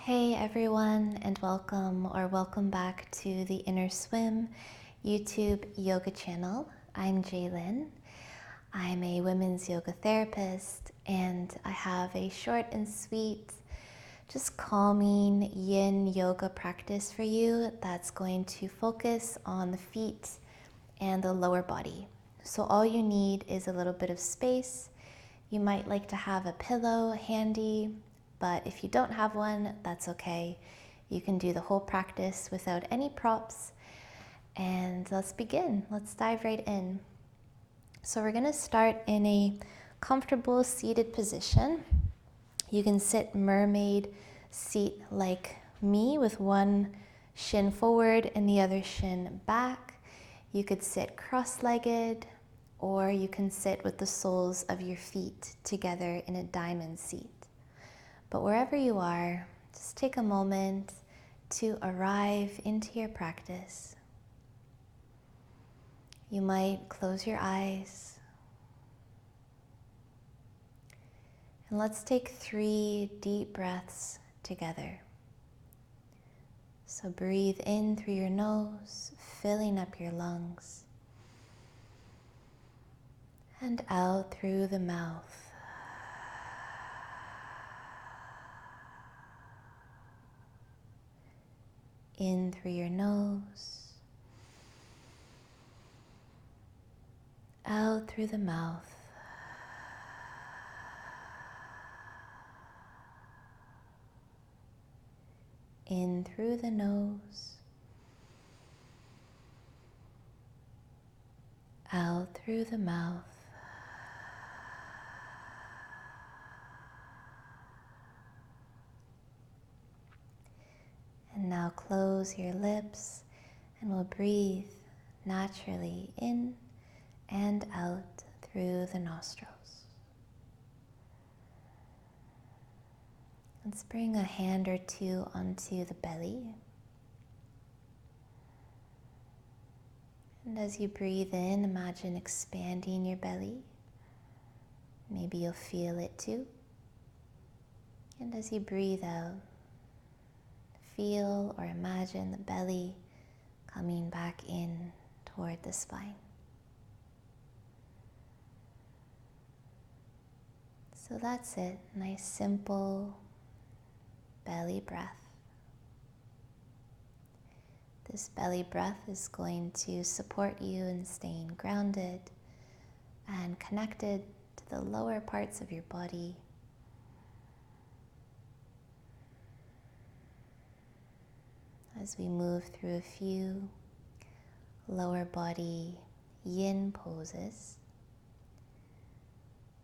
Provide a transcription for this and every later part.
Hey everyone, and welcome back to the Inner Swim YouTube yoga channel. I'm Jaylyn. I'm a women's yoga therapist, and I have a short and sweet, just calming yin yoga practice for you that's going to focus on the feet and the lower body. So all you need is a little bit of space. You might like to have a pillow handy, but if you don't have one, that's okay. You can do the whole practice without any props. And let's begin. Let's dive right in. So we're going to start in a comfortable seated position. You can sit mermaid seat like me with one shin forward and the other shin back. You could sit cross-legged, or you can sit with the soles of your feet together in a diamond seat. But wherever you are, just take a moment to arrive into your practice. You might close your eyes. And let's take 3 deep breaths together. So breathe in through your nose, filling up your lungs, and out through the mouth. In through your nose, out through the mouth. In through the nose, out through the mouth. And now close your lips and we'll breathe naturally in and out through the nostrils. Let's bring a hand or two onto the belly. And as you breathe in, imagine expanding your belly. Maybe you'll feel it too. And as you breathe out, feel or imagine the belly coming back in toward the spine. So that's it, nice simple belly breath. This belly breath is going to support you in staying grounded and connected to the lower parts of your body. As we move through a few lower body yin poses.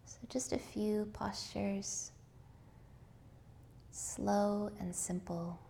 So just a few postures, slow and simple.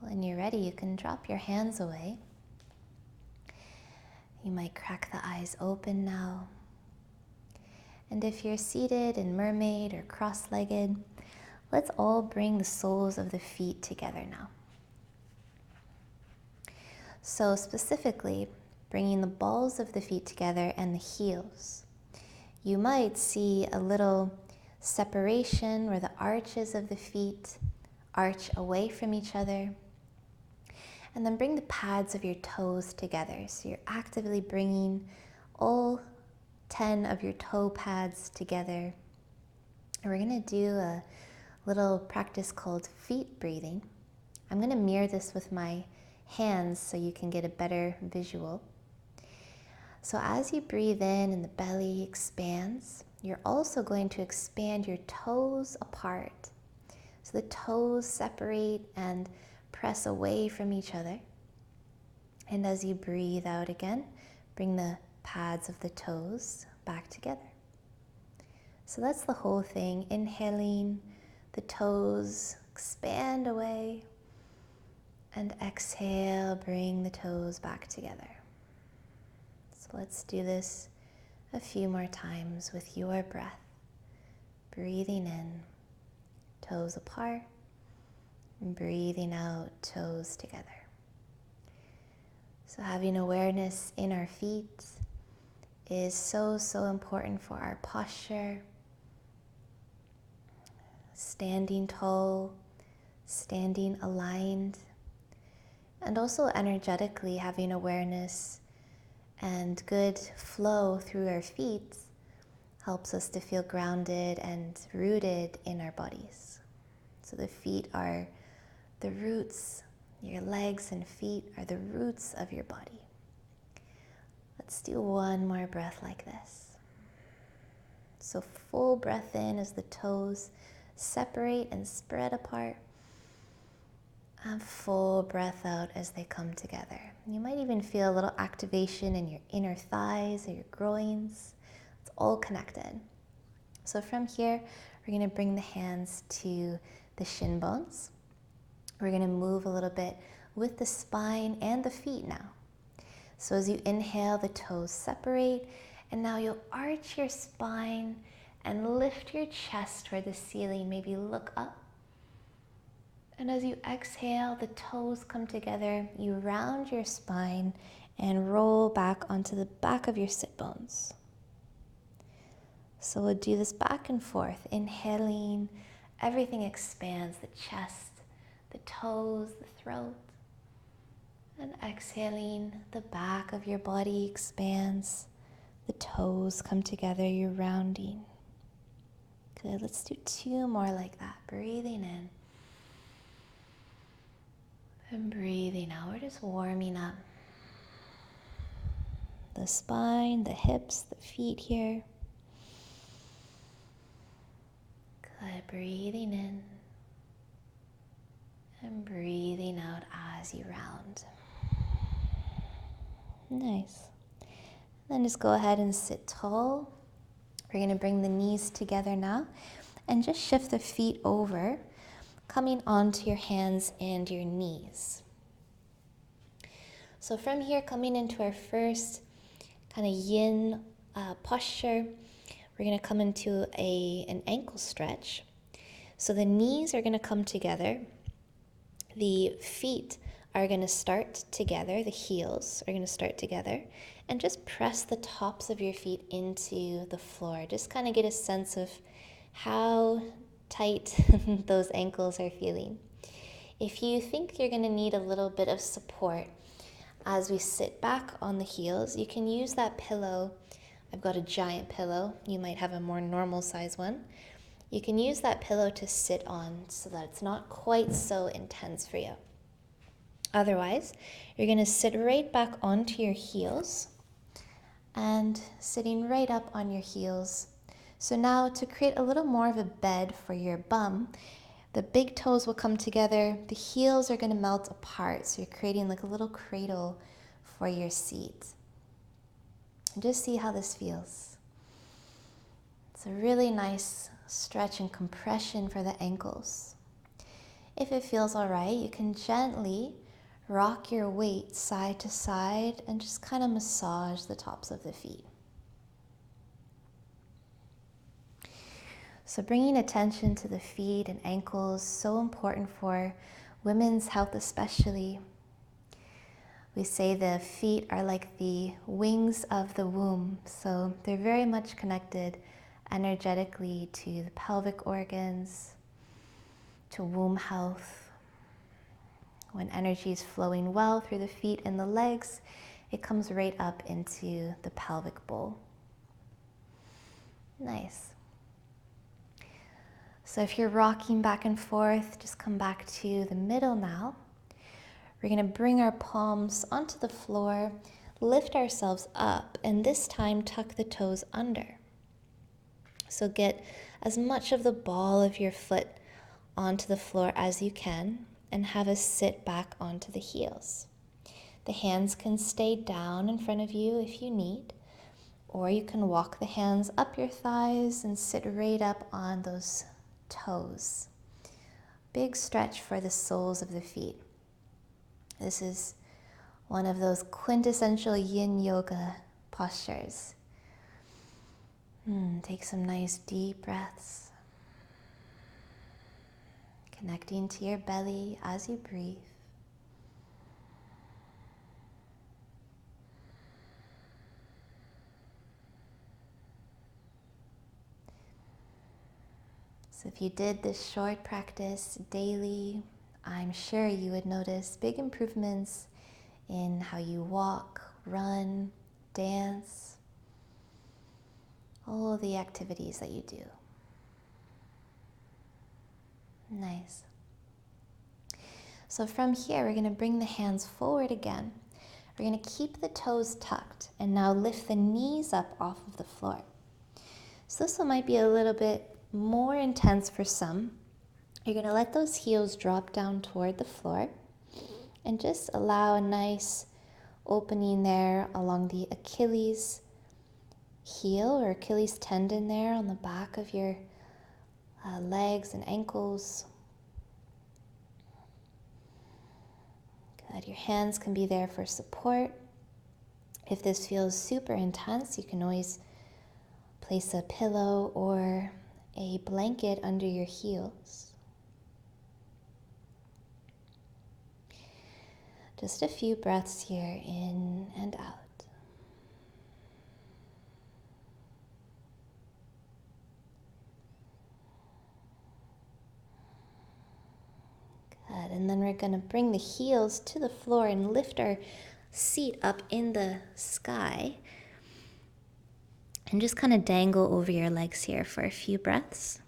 When you're ready, you can drop your hands away. You might crack the eyes open now. And if you're seated in mermaid or cross-legged, let's all bring the soles of the feet together now. So specifically, bringing the balls of the feet together and the heels. You might see a little separation where the arches of the feet arch away from each other. And then bring the pads of your toes together. So you're actively bringing all 10 of your toe pads together. And we're going to do a little practice called feet breathing. I'm going to mirror this with my hands so you can get a better visual. So as you breathe in and the belly expands, you're also going to expand your toes apart. So the toes separate and press away from each other. And as you breathe out again, bring the pads of the toes back together. So that's the whole thing. Inhaling, the toes expand away, and exhale, bring the toes back together. So let's do this a few more times with your breath. Breathing in, toes apart, and breathing out, toes together. So having awareness in our feet is so important for our posture, standing tall, standing aligned, and also energetically having awareness and good flow through our feet helps us to feel grounded and rooted in our bodies. So the feet are the roots, your legs and feet are the roots of your body. Let's do one more breath like this. So full breath in as the toes separate and spread apart. And full breath out as they come together. You might even feel a little activation in your inner thighs or your groins. It's all connected. So from here, we're going to bring the hands to the shin bones. We're going to move a little bit with the spine and the feet now. So as you inhale, the toes separate, and now you'll arch your spine and lift your chest toward the ceiling. Maybe look up. And as you exhale, the toes come together. You round your spine and roll back onto the back of your sit bones. So we'll do this back and forth. Inhaling, everything expands, the chest, the toes, the throat. And exhaling, the back of your body expands. The toes come together, you're rounding. Good, let's do 2 more like that. Breathing in. And breathing out. We're just warming up the spine, the hips, the feet here. Good, breathing in. And breathing out as you round. Nice. Then just go ahead and sit tall. We're going to bring the knees together now and just shift the feet over, coming onto your hands and your knees. So from here, coming into our first kind of yin posture, we're going to come into an ankle stretch. So the knees are going to come together. The feet are going to start together. The heels are going to start together. And just press the tops of your feet into the floor. Just kind of get a sense of how tight those ankles are feeling. If you think you're going to need a little bit of support as we sit back on the heels, you can use that pillow. I've got a giant pillow. You might have a more normal size one. You can use that pillow to sit on so that it's not quite so intense for you. Otherwise, you're going to sit right back onto your heels and sitting right up on your heels. So now to create a little more of a bed for your bum, the big toes will come together, the heels are going to melt apart, so you're creating like a little cradle for your seat. And just see how this feels. It's a really nice stretch and compression for the ankles. If it feels all right, you can gently rock your weight side to side and just kind of massage the tops of the feet. So bringing attention to the feet and ankles, so important for women's health especially. We say the feet are like the wings of the womb, so they're very much connected energetically to the pelvic organs, to womb health. When energy is flowing well through the feet and the legs, it comes right up into the pelvic bowl. Nice. So if you're rocking back and forth, just come back to the middle now. We're going to bring our palms onto the floor, lift ourselves up, and this time tuck the toes under. So get as much of the ball of your foot onto the floor as you can, and have us sit back onto the heels. The hands can stay down in front of you if you need, or you can walk the hands up your thighs and sit right up on those toes. Big stretch for the soles of the feet. This is one of those quintessential yin yoga postures. Take some nice deep breaths. Connecting to your belly as you breathe. So if you did this short practice daily, I'm sure you would notice big improvements in how you walk, run, dance, all the activities that you do. Nice. So from here, we're going to bring the hands forward again. We're going to keep the toes tucked and now lift the knees up off of the floor. So this one might be a little bit more intense for some. You're going to let those heels drop down toward the floor and just allow a nice opening there along the Achilles heel or Achilles tendon there on the back of your legs and ankles. Good. Your hands can be there for support. If this feels super intense, you can always place a pillow or a blanket under your heels. Just a few breaths here, in and out. Good, and then we're going to bring the heels to the floor and lift our seat up in the sky. And just kind of dangle over your legs here for a few breaths.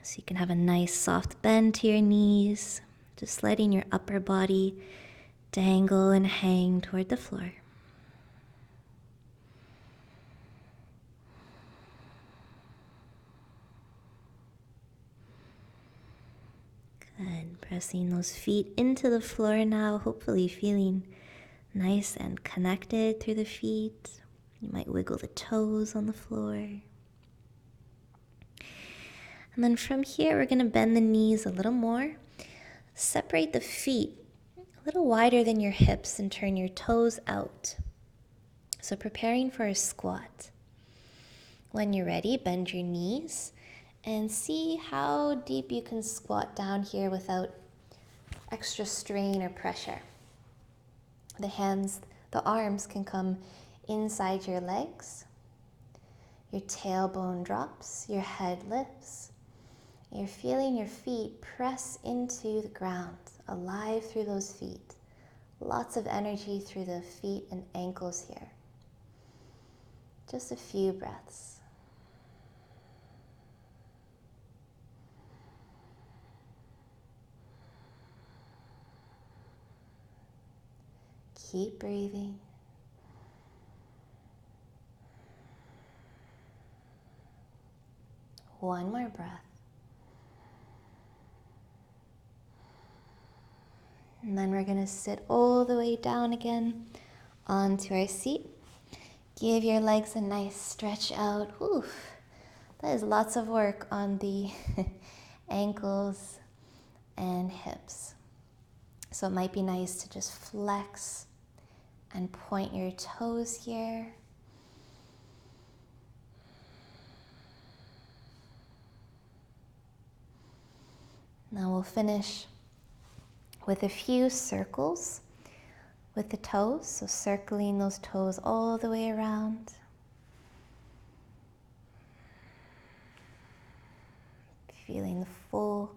So you can have a nice soft bend to your knees, just letting your upper body dangle and hang toward the floor. Good, pressing those feet into the floor now, hopefully feeling nice and connected through the feet. You might wiggle the toes on the floor. And then from here, we're going to bend the knees a little more. Separate the feet a little wider than your hips and turn your toes out. So preparing for a squat. When you're ready, bend your knees and see how deep you can squat down here without extra strain or pressure. The hands, the arms can come inside your legs. Your tailbone drops, your head lifts. You're feeling your feet press into the ground, alive through those feet. Lots of energy through the feet and ankles here. Just a few breaths. Keep breathing. One more breath. And then we're going to sit all the way down again onto our seat. Give your legs a nice stretch out. Oof, that is lots of work on the ankles and hips. So it might be nice to just flex and point your toes here. Now we'll finish with a few circles with the toes, so circling those toes all the way around. Feeling the full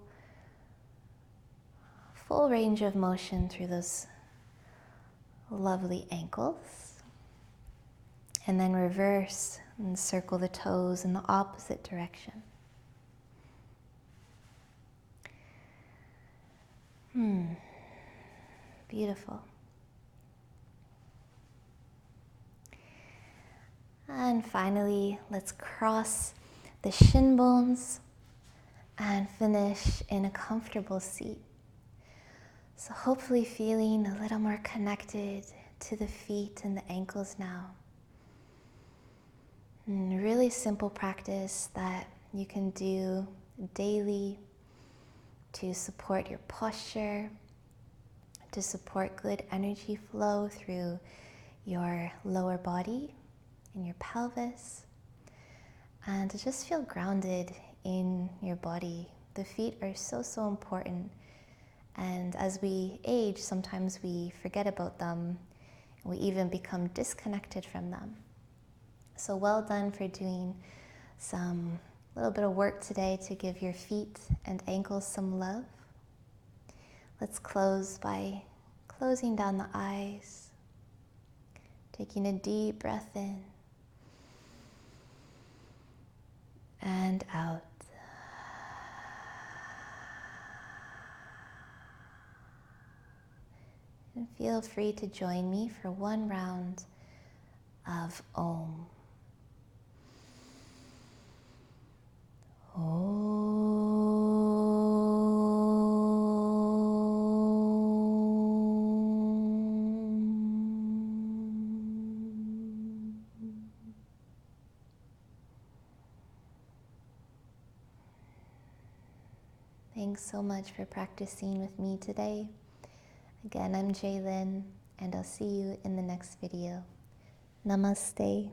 range of motion through those lovely ankles. And then reverse and circle the toes in the opposite direction. Beautiful. And finally, let's cross the shin bones and finish in a comfortable seat. So hopefully feeling a little more connected to the feet and the ankles now. And a really simple practice that you can do daily to support your posture, to support good energy flow through your lower body and your pelvis, and to just feel grounded in your body. The feet are so important, and as we age, sometimes we forget about them, and we even become disconnected from them. So well done for doing some little bit of work today to give your feet and ankles some love. Let's close by closing down the eyes, taking a deep breath in and out. And feel free to join me for one round of Om. Thanks so much for practicing with me today. Again, I'm Jaylyn, and I'll see you in the next video. Namaste.